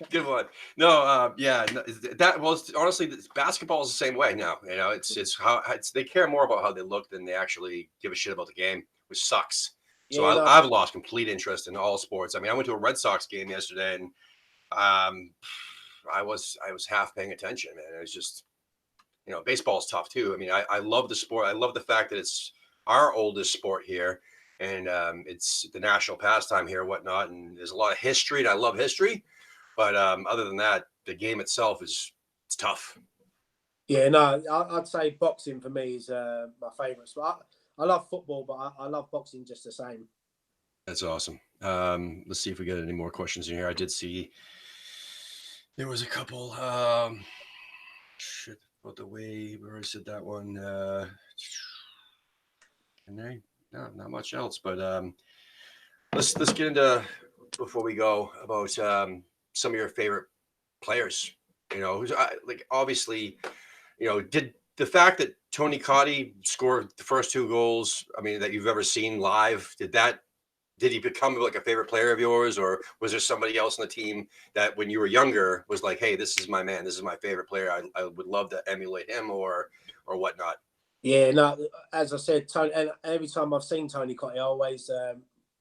good one. No, yeah, no, that well, honestly, basketball is the same way now. It's how they care more about how they look than they actually give a shit about the game, which sucks. So Yeah, no, I've lost complete interest in all sports. I mean, I went to a Red Sox game yesterday, and um, I was half paying attention, man. It was just, baseball's tough too. I mean, I love the sport. I love the fact that it's our oldest sport here, and it's the national pastime here, and whatnot. And there's a lot of history, and I love history. But other than that, the game itself it's tough. yeah, no. I'd say boxing for me is my favourite sport. I love football, but I love boxing just the same. That's awesome. Let's see if we get any more questions in here. I did see there was a couple. Shit about the way where I said that one. And they no, not much else. But let's get into, before we go, about some of your favorite players. Who's like, obviously, did the fact that Tony Cotti scored the first two goals, I mean, that you've ever seen live, did he become like a favorite player of yours, or was there somebody else on the team that when you were younger was like, hey, this is my man, this is my favorite player, I would love to emulate him, or whatnot? Yeah, no. As I said, Tony, and every time I've seen Tony Cotti, I always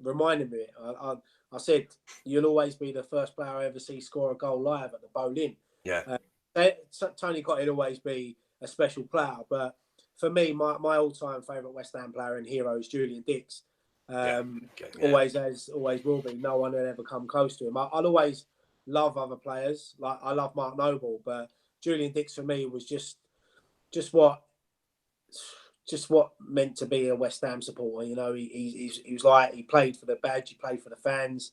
reminded me. I said you'll always be the first player I ever see score a goal live at the Boleyn. Yeah. Tony Cotti will always be a special player, but for me, my all-time favourite West Ham player and hero is Julian Dix. Yeah. Okay. Yeah. Always has, always will be. No one will ever come close to him. I'd always love other players. Like I love Mark Noble, but Julian Dix for me was just what meant to be a West Ham supporter. He was like, he played for the badge, he played for the fans.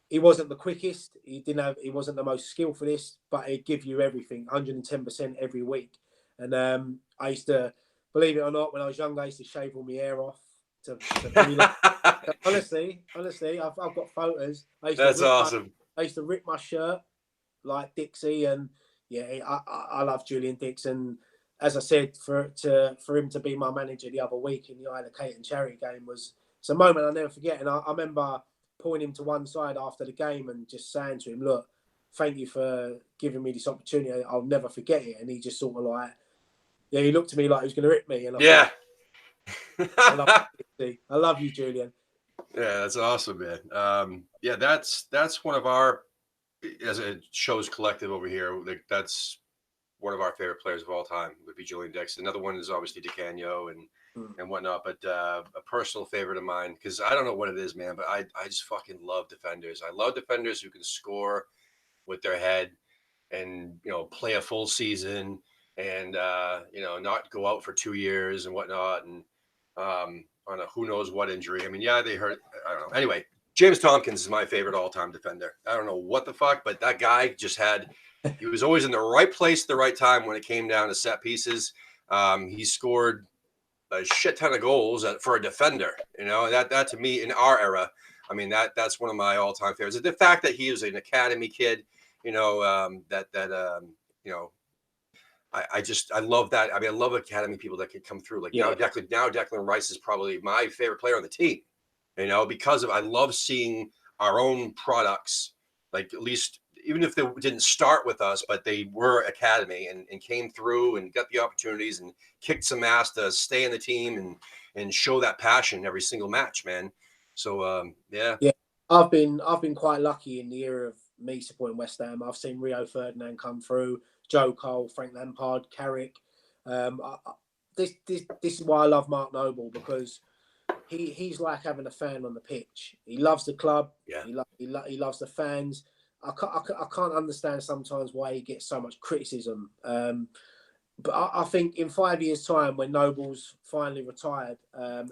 He wasn't the quickest. He wasn't the most skillfulest, but he'd give you everything, 110% every week. And I used to, believe it or not, when I was younger, I used to shave all my hair off to be like. Honestly, I've got photos. That's awesome. I used to rip my shirt like Dixie, and yeah, I love Julian Dix. And as I said, for him to be my manager the other week in the Isle of Caton charity game it's a moment I'll never forget. And I remember pulling him to one side after the game and just saying to him, "Look, thank you for giving me this opportunity. I'll never forget it." And he just sort of like, yeah, he looked at me like he was going to rip me. And yeah. I love you, Julian. Yeah, that's awesome, man. Yeah, that's one of our, as a show's collective over here, like, that's one of our favorite players of all time would be Julian Dix. Another one is obviously DeCanio and whatnot, but a personal favorite of mine, because I don't know what it is, man, but I just fucking love defenders. I love defenders who can score with their head and, play a full season and, not go out for 2 years and whatnot. And on a who knows what injury. I mean, yeah, they hurt. I don't know. Anyway, James Tompkins is my favorite all-time defender. I don't know what the fuck, but that guy he was always in the right place at the right time when it came down to set pieces. He scored a shit ton of goals for a defender. That to me, in our era, I mean, that's one of my all-time favorites. The fact that he was an academy kid, I love that. I mean, I love academy people that can come through. Like, Yeah. now Declan Rice is probably my favorite player on the team. Because I love seeing our own products, like, at least even if they didn't start with us, but they were academy and came through and got the opportunities and kicked some ass to stay in the team and show that passion every single match, man. So yeah. I've been quite lucky in the era of me supporting West Ham. I've seen Rio Ferdinand come through, Joe Cole, Frank Lampard, Carrick. This is why I love Mark Noble, because he's like having a fan on the pitch. He loves the club. Yeah. He loves the fans. I can't understand sometimes why he gets so much criticism. But I think in 5 years' time, when Noble's finally retired, and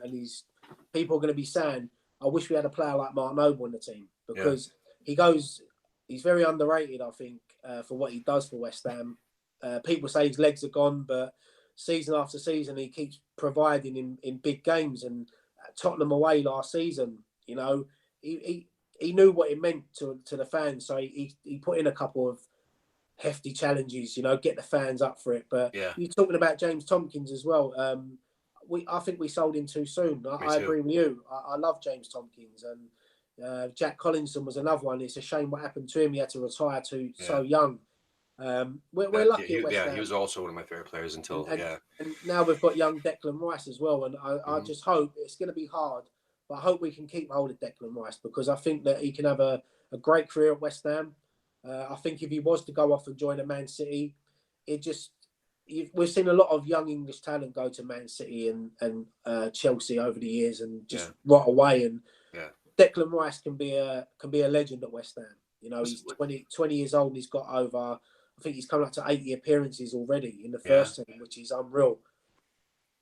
people are going to be saying, I wish we had a player like Mark Noble in the team, because he's very underrated, I think, for what he does for West Ham. People say his legs are gone, but season after season, he keeps providing in big games. And Tottenham away last season, he knew what it meant to the fans. So he put in a couple of hefty challenges, get the fans up for it. But you're talking about James Tompkins as well. I think we sold him too soon. I agree with you. I love James Tompkins, and Jack Collinson was another one. It's a shame what happened to him. He had to retire so young. We're lucky at West Ham. He was also one of my favorite players until and now we've got young Declan Rice as well. And I just hope it's going to be hard, but I hope we can keep hold of Declan Rice, because I think that he can have a great career at West Ham. I think if he was to go off and join a Man City, we've seen a lot of young English talent go to Man City and Chelsea over the years and just rot away. And Declan Rice can be a legend at West Ham. He's 20 years old and he's got over, I think he's coming up to 80 appearances already in the first team, which is unreal.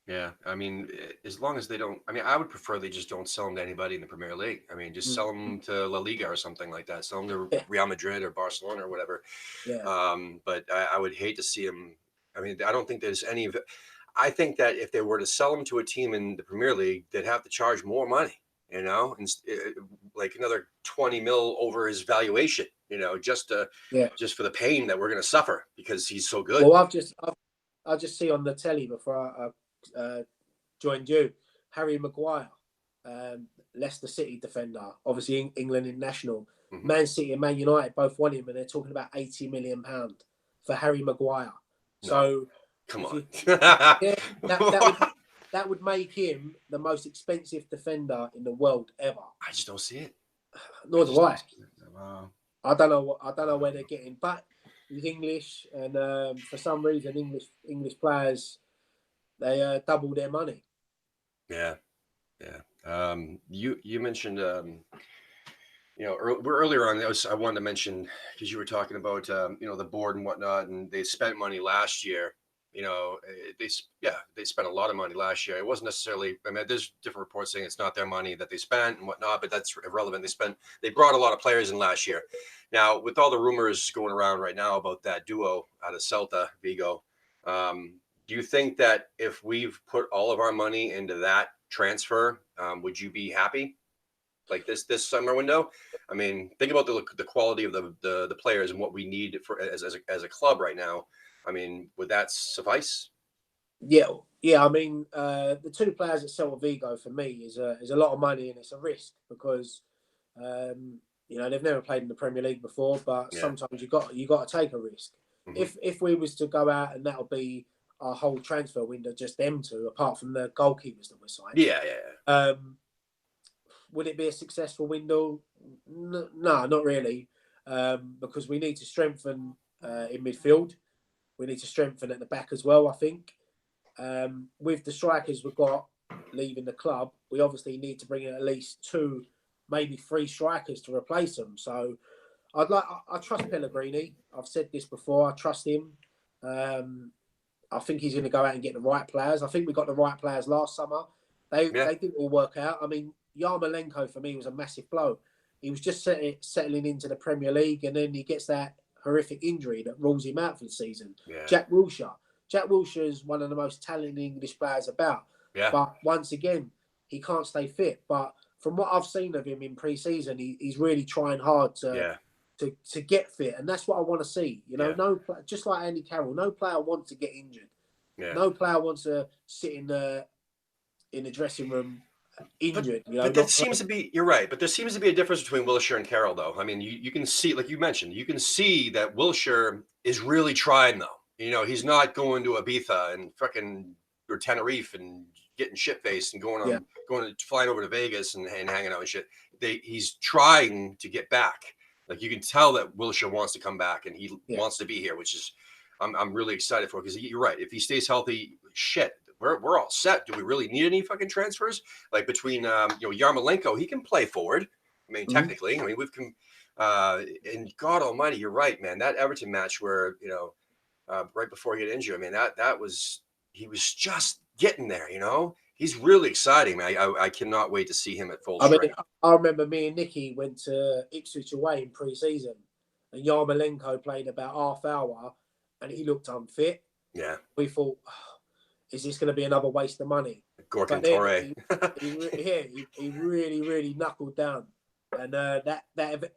Yeah, I mean, as long as they don't, I mean, I would prefer they just don't sell them to anybody in the Premier League. I mean, just sell them to La Liga or something like that. Sell them to Real Madrid or Barcelona or whatever. Yeah. But I would hate to see them. I mean, I don't think there's any of it. I think that if they were to sell them to a team in the Premier League, they'd have to charge more money, and like another 20 mil over his valuation, just for the pain that we're going to suffer because he's so good. Well, I just see on the telly before I joined you, Harry Maguire, Leicester City defender, obviously England international. Man City and Man United both want him, and they're talking about £80 million for Harry Maguire. No. So come on, that would make him the most expensive defender in the world ever. I just don't see it. Nor do I. Wow. I don't know where they're getting, but he's English, and for some reason English players, they double their money. Yeah. You mentioned earlier on, I wanted to mention, because you were talking about the board and whatnot, and they spent money last year. They spent a lot of money last year. It wasn't necessarily, I mean, there's different reports saying it's not their money that they spent and whatnot, but that's irrelevant. They brought a lot of players in last year. Now, with all the rumors going around right now about that duo out of Celta Vigo, do you think that if we've put all of our money into that transfer, would you be happy? Like this summer window? I mean, think about the quality of the players and what we need for as a club right now. I mean, would that suffice? Yeah. I mean, the two players at Celta Vigo for me is a lot of money, and it's a risk because they've never played in the Premier League before. But sometimes you got to take a risk. If we was to go out and that'll be our whole transfer window, just them two, apart from the goalkeepers that were signed. Yeah. Would it be a successful window? No, not really, because we need to strengthen in midfield. We need to strengthen at the back as well, I think. With the strikers we've got leaving the club, we obviously need to bring in at least 2, maybe 3 strikers to replace them. So I trust Pellegrini. I've said this before. I trust him. I think he's going to go out and get the right players. I think we got the right players last summer. They didn't all work out. I mean, Yarmolenko for me was a massive blow. He was just settling into the Premier League, and then he gets that horrific injury that rules him out for the season. Jack Wilshere is one of the most talented English players about. But once again, he can't stay fit. But from what I've seen of him in pre-season, he's really trying hard to get fit, and that's what I want to see. Just like Andy Carroll, no player wants to get injured. No player wants to sit in the dressing room injured. But there seems to be, you're right, but there seems to be a difference between Wilshere and Carroll, though. I mean, you can see, like you mentioned, you can see that Wilshere is really trying, though. He's not going to Ibiza and fucking or Tenerife and getting shit faced and Yeah. flying over to Vegas and hanging out and shit. He's trying to get back. Like you can tell that Wilshire wants to come back and he wants to be here, which is I'm really excited for, because you're right. If he stays healthy, shit, we're all set. Do we really need any fucking transfers? Like between Yarmolenko, he can play forward. I mean, technically, I mean we've and God Almighty, you're right, man. That Everton match where right before he got injured, I mean he was just getting there. He's really exciting, man. I cannot wait to see him at full strength. I remember me and Nicky went to Ipswich away in pre-season, and Yarmolenko played about half hour, and he looked unfit. Yeah, we thought, is this going to be another waste of money? Gorkin Torre. he really, really knuckled down. And that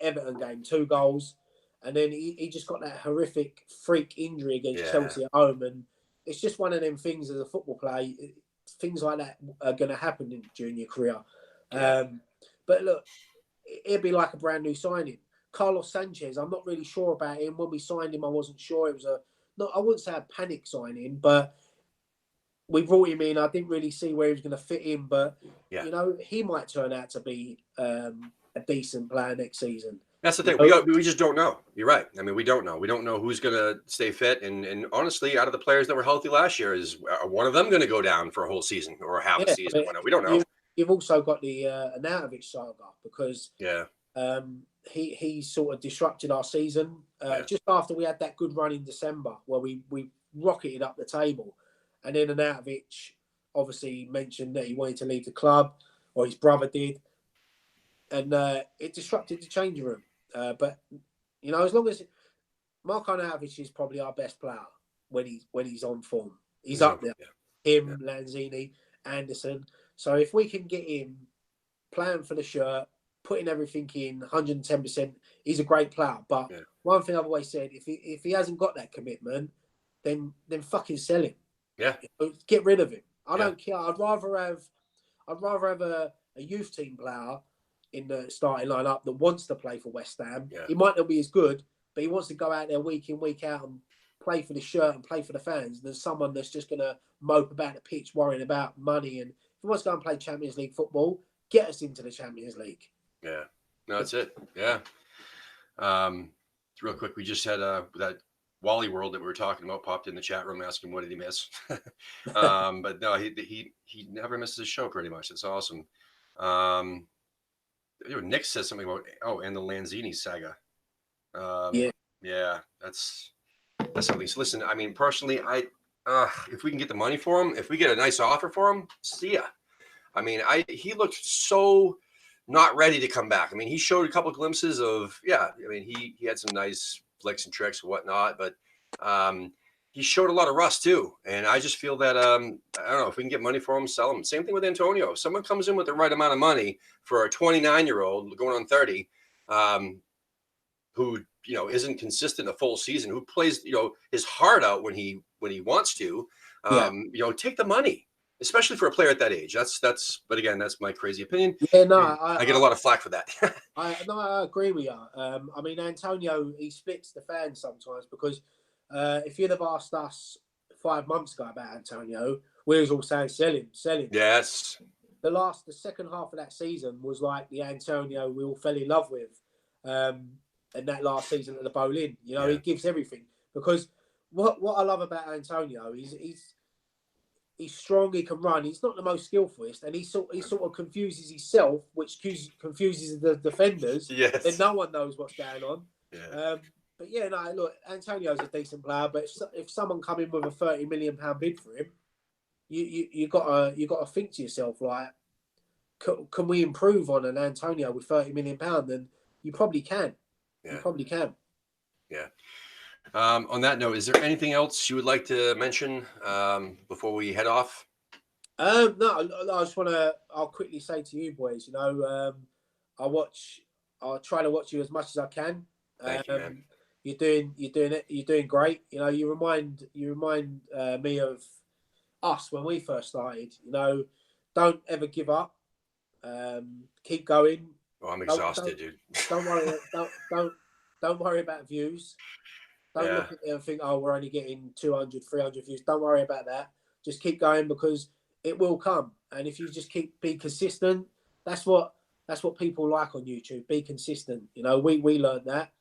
Everton game, 2 goals. And then he just got that horrific freak injury against Chelsea at home. And it's just one of them things as a football player. Things like that are going to happen during your career. Yeah. But look, it'd be like a brand new signing. Carlos Sanchez, I'm not really sure about him. When we signed him, I wasn't sure. It was I wouldn't say a panic signing, but we brought him in. I didn't really see where he was going to fit in, but he might turn out to be a decent player next season. That's the thing. We just don't know. You're right. I mean, we don't know. We don't know who's going to stay fit. And honestly, out of the players that were healthy last year, is one of them going to go down for a whole season or half a season? We don't know. You've also got the Arnautovic saga, because he sort of disrupted our season just after we had that good run in December where we rocketed up the table. And then Arnautovic obviously mentioned that he wanted to leave the club, or his brother did. And it disrupted the changing room. But, as long as Marko Arnautovic is probably our best player when he's on form. He's up there. Him, Lanzini, Anderson. So if we can get him playing for the shirt, putting everything in 110%, he's a great player. But one thing I've always said, if he hasn't got that commitment, then fucking sell him. Yeah. Get rid of him. I don't care. I'd rather have a youth team player in the starting lineup that wants to play for West Ham. Yeah. He might not be as good, but he wants to go out there week in, week out and play for the shirt and play for the fans. There's someone that's just going to mope about the pitch, worrying about money. And if he wants to go and play Champions League football, get us into the Champions League. Yeah. No, that's it. Yeah. Real quick, we just had that Wally World that we were talking about popped in the chat room asking what did he miss. But no, he never misses a show pretty much. It's awesome. Nick says something about and the Lanzini saga. That's something. So listen, I mean, personally, if we can get the money for him, if we get a nice offer for him, see ya. I mean, he looked so not ready to come back. I mean, he showed a couple of glimpses of I mean, he had some nice flicks and tricks and whatnot, but he showed a lot of rust too. And I just feel that I don't know, if we can get money for him, sell him. Same thing with Antonio. If someone comes in with the right amount of money for a 29-year-old going on 30, who isn't consistent a full season, who plays his heart out when he wants to, take the money, especially for a player at that age. But again, that's my crazy opinion. Yeah, no, I get a lot of flack for that. I agree with you. I mean, Antonio, he splits the fans sometimes, because if you'd have asked us 5 months ago about Antonio, we was all saying sell him. Yes. The second half of that season was like the Antonio we all fell in love with, and that last season at the Boleyn. He gives everything, because what I love about Antonio is he's strong, he can run. He's not the most skillfulest, and he sort of confuses himself, which confuses the defenders. Yes. Then no one knows what's going on. Yeah. But look, Antonio's a decent player, but if someone come in with a £30 million bid for him, you got to think to yourself, like, can we improve on an Antonio with £30 million? Then you probably can. Yeah. You probably can. Yeah. On that note, is there anything else you would like to mention before we head off? No, I just I'll quickly say to you boys, I'll try to watch you as much as I can. Thank you, man. You're doing great. You remind me of us when we first started. Don't ever give up. Keep going. Oh, I'm exhausted, dude. Don't worry. Don't worry about views. Don't look at it and think, we're only getting 200, 300 views. Don't worry about that. Just keep going, because it will come. And if you just be consistent, that's what people like on YouTube. Be consistent. You know, we learned that.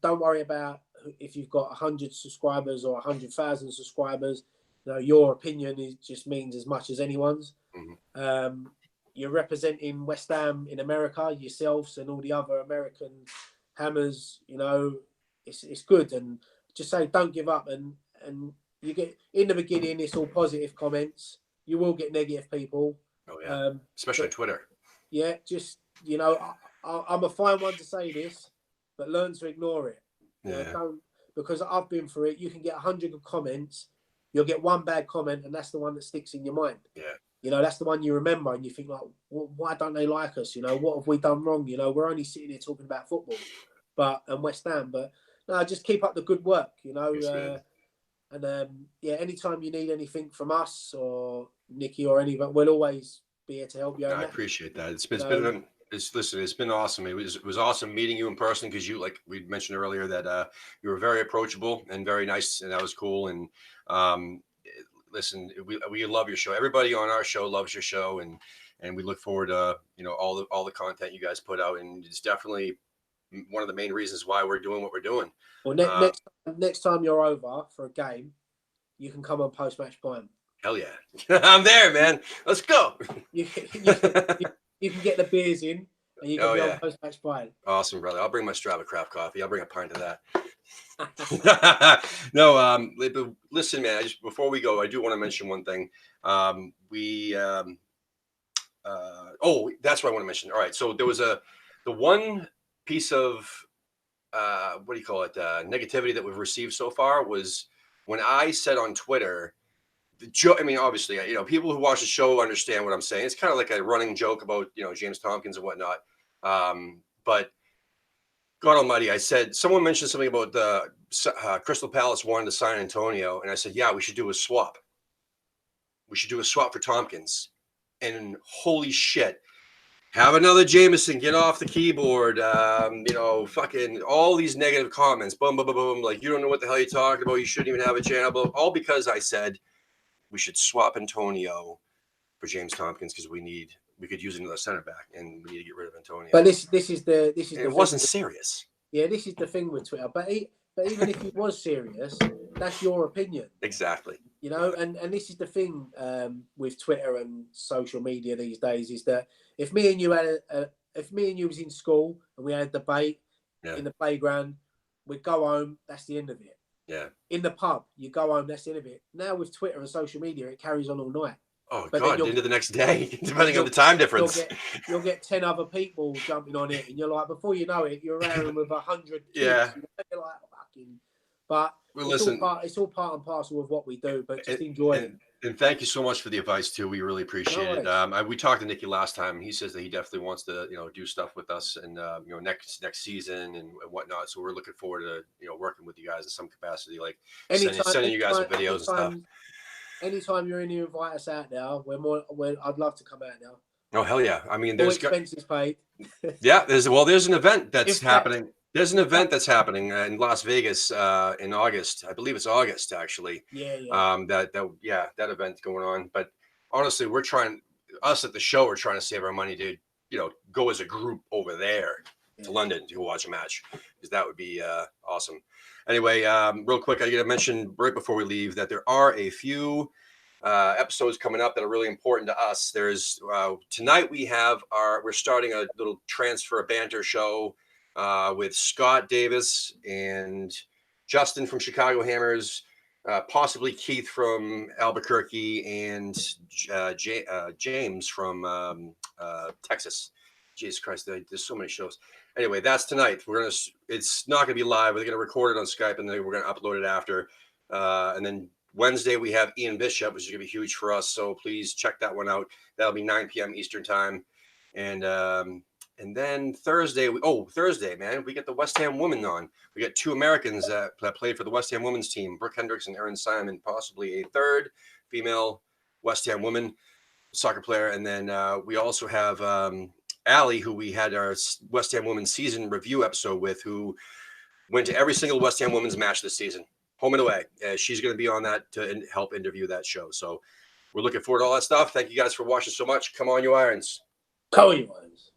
Don't worry about if you've got 100 subscribers or 100,000 subscribers. You know, your opinion just means as much as anyone's. Mm-hmm. You're representing West Ham in America, yourselves and all the other American hammers. You know, it's good. And just say don't give up. And you get in the beginning, it's all positive comments. You will get negative people. Oh yeah, especially on Twitter. Yeah, just I'm a fine one to say this, but learn to ignore it. You know, don't, because I've been through it. You can get 100 good comments, you'll get one bad comment, and that's the one that sticks in your mind. Yeah. You know, that's the one you remember, and you think like, well, why don't they like us? You know, what have we done wrong? You know, we're only sitting here talking about football, and West Ham, but no, just keep up the good work. You know, yeah, anytime you need anything from us or Nicky or anyone, we'll always be here to help you. I appreciate that. It's been awesome. It was awesome meeting you in person because you, like we mentioned earlier, that you were very approachable and very nice, and that was cool. And listen, we love your show. Everybody on our show loves your show, and we look forward to all the content you guys put out, and it's definitely one of the main reasons why we're doing what we're doing. Well, next time you're over for a game, you can come on post match point. Hell yeah, I'm there, man. Let's go. You can get the beers in, and you can be on post match point. Awesome, brother. I'll bring my Strava craft coffee. I'll bring a pint of that. No, listen, man. Before we go, I do want to mention one thing. That's what I want to mention. All right, so there was the one piece of what do you call it? Negativity that we've received so far was when I said on Twitter. I mean, obviously, people who watch the show understand what I'm saying. It's kind of like a running joke about, James Tompkins and whatnot. But God Almighty, I said, someone mentioned something about the Crystal Palace wanted to sign Antonio. And I said, yeah, we should do a swap. We should do a swap for Tompkins. And holy shit, have another Jameson, get off the keyboard. Fucking all these negative comments. Boom, boom, boom, boom. Like, you don't know what the hell you're talking about. You shouldn't even have a channel. All because I said, we should swap Antonio for James Tompkins because we could use another center back, and we need to get rid of Antonio. But this is the it wasn't serious. Yeah, this is the thing with Twitter. But even if it was serious, that's your opinion. Exactly. You know, and this is the thing with Twitter and social media these days is that if me and you was in school and we had a debate in the playground, we'd go home. That's the end of it. Yeah. In the pub, you go home, that's the end of it. Now with Twitter and social media, it carries on all night. Oh, but God, into the next day, depending on the time difference. You'll get 10 other people jumping on it, and you're like, before you know it, you're around with 100 kids. Yeah. You're like, fucking... But it's all part and parcel of what we do, but just enjoy it. And thank you so much for the advice too. We really appreciate it. We talked to Nicky last time, and he says that he definitely wants to, do stuff with us, and next season and whatnot. So we're looking forward to working with you guys in some capacity, like sending you guys some videos and stuff. Anytime you're in, you invite us out now. I'd love to come out now. Oh hell yeah! I mean, there's expenses paid. Yeah, there's an event that's happening. There's an event that's happening in Las Vegas in August. I believe it's August, actually. Yeah. That event's going on. But honestly, us at the show are trying to save our money to, go as a group over there to London to watch a match, because that would be awesome. Anyway, real quick, I got to mention right before we leave that there are a few episodes coming up that are really important to us. There's tonight we're starting a little transfer banter show with Scott Davis and Justin from Chicago Hammers, possibly Keith from Albuquerque, and James from Texas. Jesus Christ, there's so many shows. Anyway, that's tonight. It's not gonna be live. We're gonna record it on Skype, and then we're gonna upload it after. And then Wednesday we have Ian Bishop, which is gonna be huge for us. So please check that one out. That'll be 9 p.m. Eastern time. And then Thursday, man, we get the West Ham women on. We got two Americans that played for the West Ham women's team, Brooke Hendricks and Erin Simon, possibly a third female West Ham woman soccer player. And then we also have Allie, who we had our West Ham women's season review episode with, who went to every single West Ham women's match this season, home and away. She's going to be on that to help interview that show. So we're looking forward to all that stuff. Thank you guys for watching so much. Come on, you Irons. Come on, you Irons.